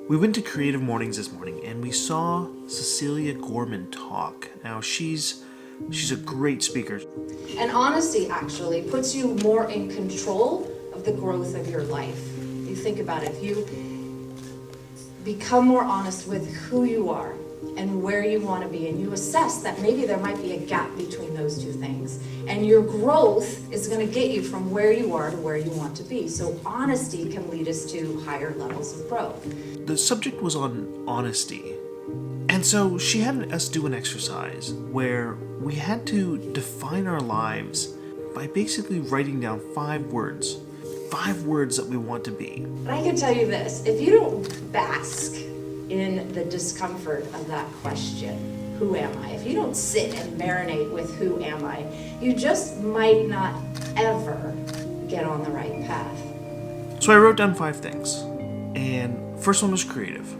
We went to Creative Mornings this morning and we saw Cecilia Gorman talk. Now she's a great speaker. And honesty actually puts you more in control of the growth of your life. You think about it, if you become more honest with who you are and where you want to be, and you assess that maybe there might be a gap between those two things, and your growth is going to get you from where you are to where you want to be. So honesty can lead us to higher levels of growth. The subject was on honesty. And so she had us do an exercise where we had to define our lives by basically writing down 5 words that we want to be. And I can tell you this, if you don't bask in the discomfort of that question, who am I? If you don't sit and marinate with who am I, you just might not ever get on the right path. So I wrote down 5 things. And first one was creative.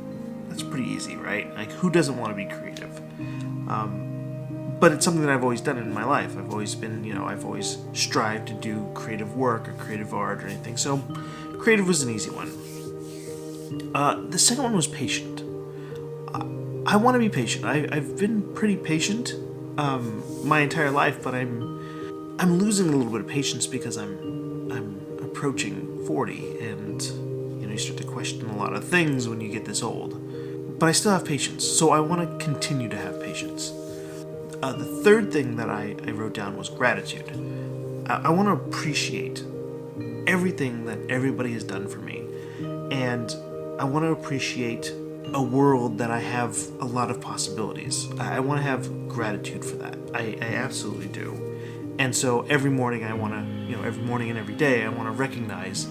That's pretty easy, right? Like, who doesn't want to be creative? But it's something that I've always done in my life. I've always been, I've always strived to do creative work or creative art or anything. So creative was an easy one. The second one was patient. I want to be patient. I've been pretty patient my entire life, but I'm losing a little bit of patience because I'm approaching 40, and you start to question a lot of things when you get this old. But I still have patience, so I want to continue to have patience. The third thing that I wrote down was gratitude. I want to appreciate everything that everybody has done for me, and I want to appreciate a world that I have a lot of possibilities. I want to have gratitude for that. I absolutely do. And so every morning every morning and every day I want to recognize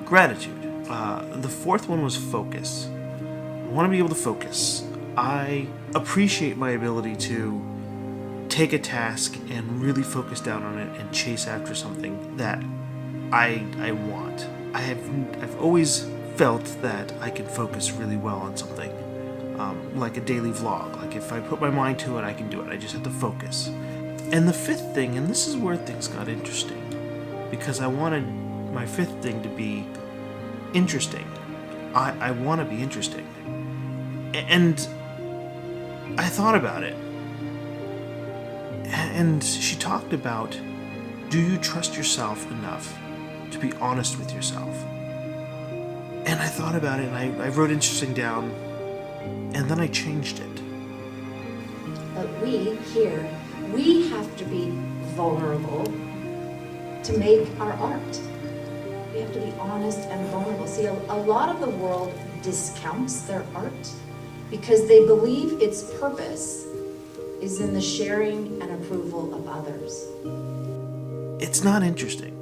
gratitude. The fourth one was focus. I want to be able to focus. I appreciate my ability to take a task and really focus down on it and chase after something that I want. I've always felt that I can focus really well on something, like a daily vlog. Like, if I put my mind to it, I can do it. I just have to focus. And the fifth thing, and this is where things got interesting, because I wanted my fifth thing to be interesting. I want to be interesting. And I thought about it. And she talked about, do you trust yourself enough to be honest with yourself? And I thought about it, and I wrote interesting down, and then I changed it. But we have to be vulnerable to make our art. We have to be honest and vulnerable. See, a lot of the world discounts their art because they believe its purpose is in the sharing and approval of others. It's not interesting.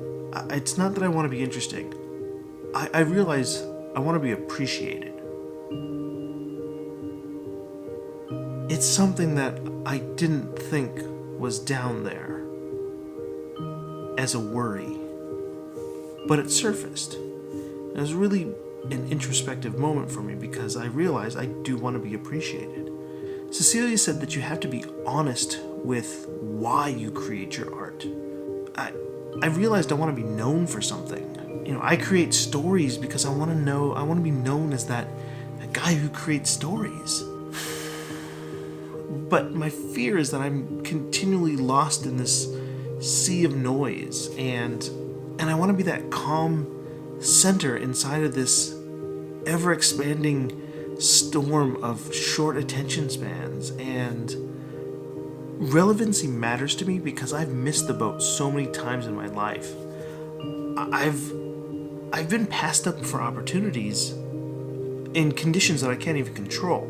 It's not that I want to be interesting. I realize I want to be appreciated. It's something that I didn't think was down there as a worry, but it surfaced. It was really an introspective moment for me because I realized I do want to be appreciated. Cecilia said that you have to be honest with why you create your art. I realized I want to be known for something. I create stories because I want to be known as that guy who creates stories. But my fear is that I'm continually lost in this sea of noise, and I want to be that calm center inside of this ever-expanding storm of short attention spans. And relevancy matters to me because I've missed the boat so many times in my life. I've been passed up for opportunities in conditions that I can't even control.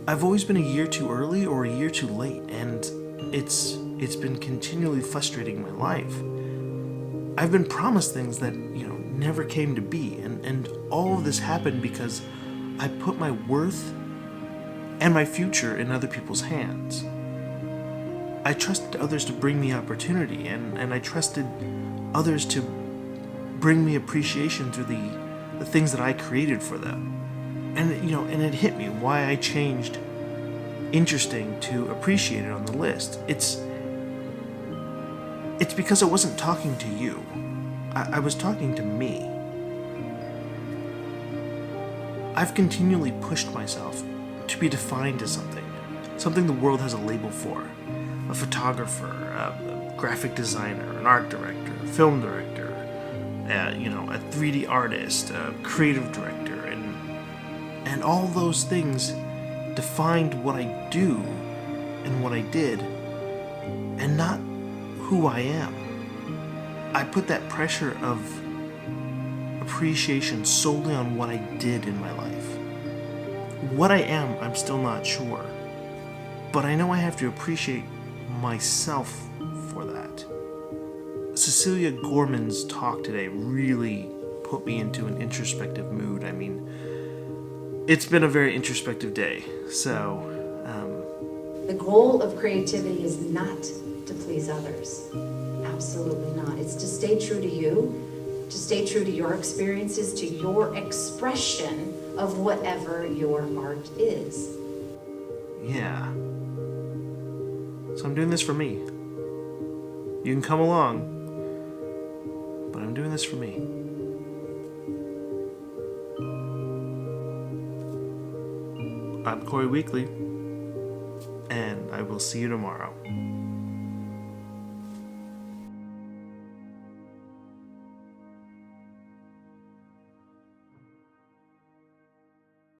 I've always been a year too early or a year too late, and it's been continually frustrating my life. I've been promised things that, never came to be, and all of this happened because I put my worth and my future in other people's hands. I trusted others to bring me opportunity, and I trusted others to bring me appreciation through the things that I created for them. And it hit me why I changed interesting to appreciated on the list. It's because I wasn't talking to you. I was talking to me. I've continually pushed myself to be defined as something the world has a label for. A photographer, a graphic designer, an art director, a film director, a 3D artist, a creative director, and all those things defined what I do and what I did, and not who I am. I put that pressure of appreciation solely on what I did in my life. What I am, I'm still not sure. But I know I have to appreciate myself for that. Cecilia Gorman's talk today really put me into an introspective mood. I mean, it's been a very introspective day, so... The goal of creativity is not to please others. Absolutely not. It's to stay true to you, to stay true to your experiences, to your expression of whatever your art is. Yeah. So I'm doing this for me. You can come along, but I'm doing this for me. I'm Corey Weekley, and I will see you tomorrow.